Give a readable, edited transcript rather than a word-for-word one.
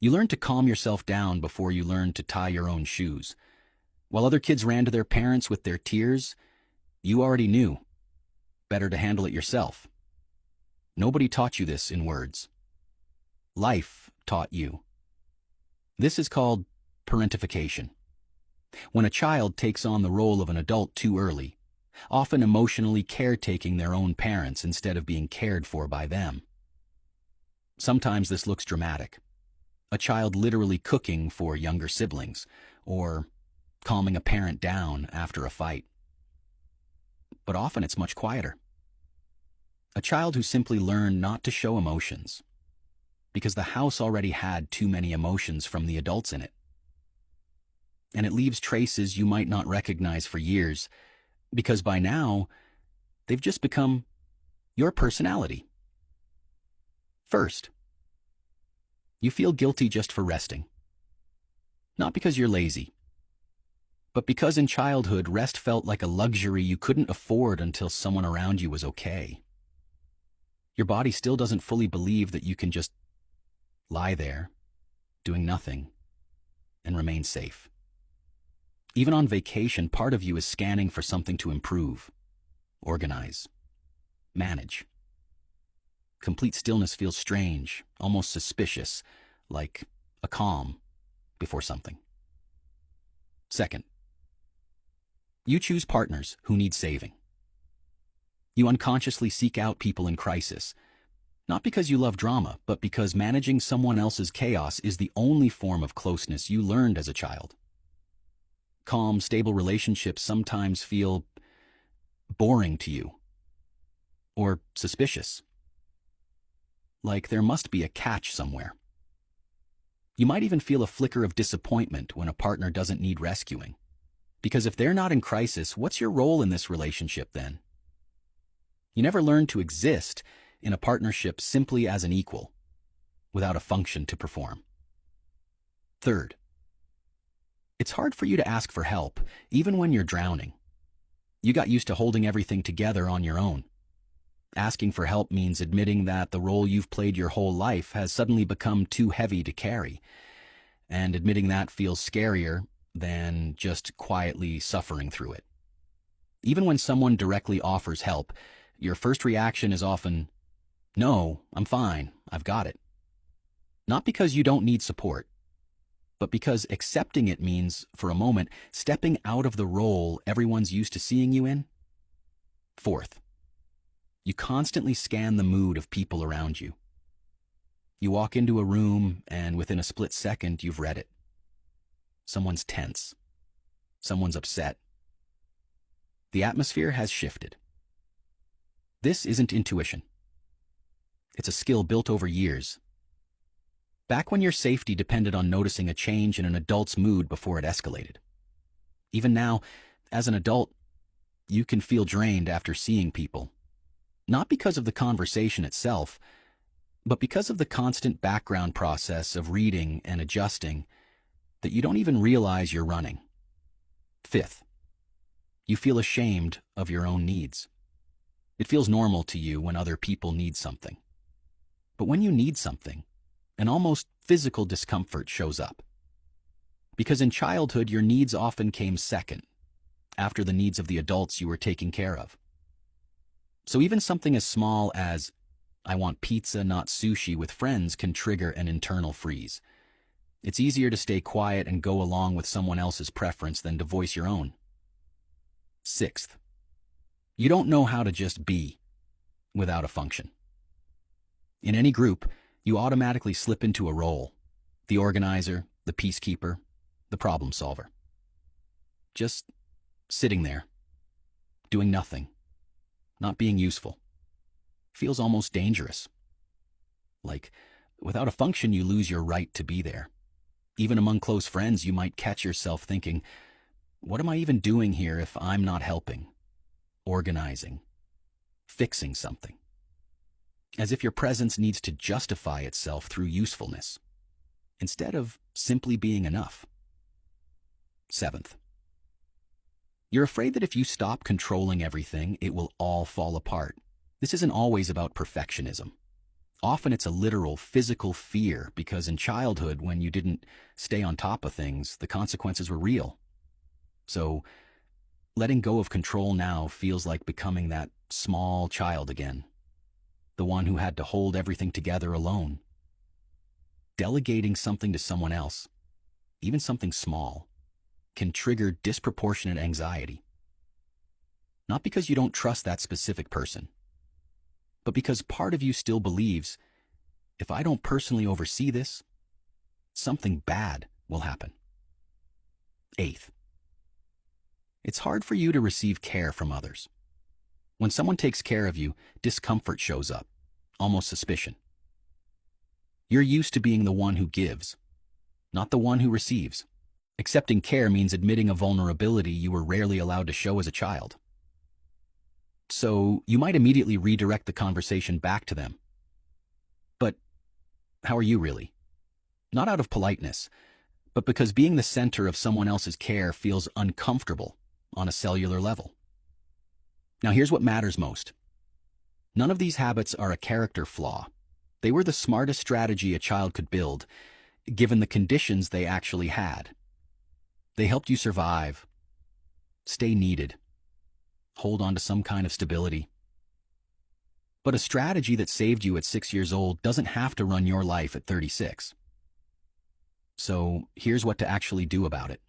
You learned to calm yourself down before you learned to tie your own shoes. While other kids ran to their parents with their tears, you already knew better to handle it yourself. Nobody taught you this in words. Life taught you. This is called parentification. When a child takes on the role of an adult too early, often emotionally caretaking their own parents instead of being cared for by them. Sometimes this looks dramatic. A child literally cooking for younger siblings, or calming a parent down after a fight. But often it's much quieter. A child who simply learned not to show emotions, because the house already had too many emotions from the adults in it. And it leaves traces you might not recognize for years, because by now, they've just become your personality. First, you feel guilty just for resting. Not because you're lazy, but because in childhood, rest felt like a luxury you couldn't afford until someone around you was okay. Your body still doesn't fully believe that you can just lie there, doing nothing, and remain safe. Even on vacation, part of you is scanning for something to improve, organize, manage. Complete stillness feels strange, almost suspicious, like a calm before something. Second, you choose partners who need saving. You unconsciously seek out people in crisis, not because you love drama, but because managing someone else's chaos is the only form of closeness you learned as a child. Calm, stable relationships sometimes feel boring to you, or suspicious. Like there must be a catch somewhere. You might even feel a flicker of disappointment when a partner doesn't need rescuing. Because if they're not in crisis, what's your role in this relationship then? You never learned to exist in a partnership simply as an equal, without a function to perform. Third, it's hard for you to ask for help, even when you're drowning. You got used to holding everything together on your own. Asking for help means admitting that the role you've played your whole life has suddenly become too heavy to carry. And admitting that feels scarier than just quietly suffering through it. Even when someone directly offers help, your first reaction is often, "No, I'm fine, I've got it." Not because you don't need support, but because accepting it means, for a moment, stepping out of the role everyone's used to seeing you in. Fourth, you constantly scan the mood of people around you. You walk into a room, and within a split second, you've read it. Someone's tense. Someone's upset. The atmosphere has shifted. This isn't intuition. It's a skill built over years. Back when your safety depended on noticing a change in an adult's mood before it escalated. Even now, as an adult, you can feel drained after seeing people. Not because of the conversation itself, but because of the constant background process of reading and adjusting that you don't even realize you're running. Fifth, you feel ashamed of your own needs. It feels normal to you when other people need something. But when you need something, an almost physical discomfort shows up. Because in childhood, your needs often came second, after the needs of the adults you were taking care of. So even something as small as, "I want pizza, not sushi," with friends can trigger an internal freeze. It's easier to stay quiet and go along with someone else's preference than to voice your own. Sixth, you don't know how to just be without a function. In any group, you automatically slip into a role: the organizer, the peacekeeper, the problem solver. Just sitting there, doing nothing, not being useful, feels almost dangerous. Like, without a function, you lose your right to be there. Even among close friends, you might catch yourself thinking, what am I even doing here if I'm not helping, organizing, fixing something? As if your presence needs to justify itself through usefulness, instead of simply being enough. Seventh, you're afraid that if you stop controlling everything, it will all fall apart. This isn't always about perfectionism. Often it's a literal physical fear because in childhood, when you didn't stay on top of things, the consequences were real. So letting go of control now feels like becoming that small child again, the one who had to hold everything together alone. Delegating something to someone else, even something small, can trigger disproportionate anxiety. Not because you don't trust that specific person, but because part of you still believes, if I don't personally oversee this, something bad will happen. Eighth, it's hard for you to receive care from others. When someone takes care of you, discomfort shows up, almost suspicion. You're used to being the one who gives, not the one who receives. Accepting care means admitting a vulnerability you were rarely allowed to show as a child. So you might immediately redirect the conversation back to them. But how are you really? Not out of politeness, but because being the center of someone else's care feels uncomfortable on a cellular level. Now here's what matters most. None of these habits are a character flaw. They were the smartest strategy a child could build, given the conditions they actually had. They helped you survive, stay needed, hold on to some kind of stability. But a strategy that saved you at 6 years old doesn't have to run your life at 36. So here's what to actually do about it.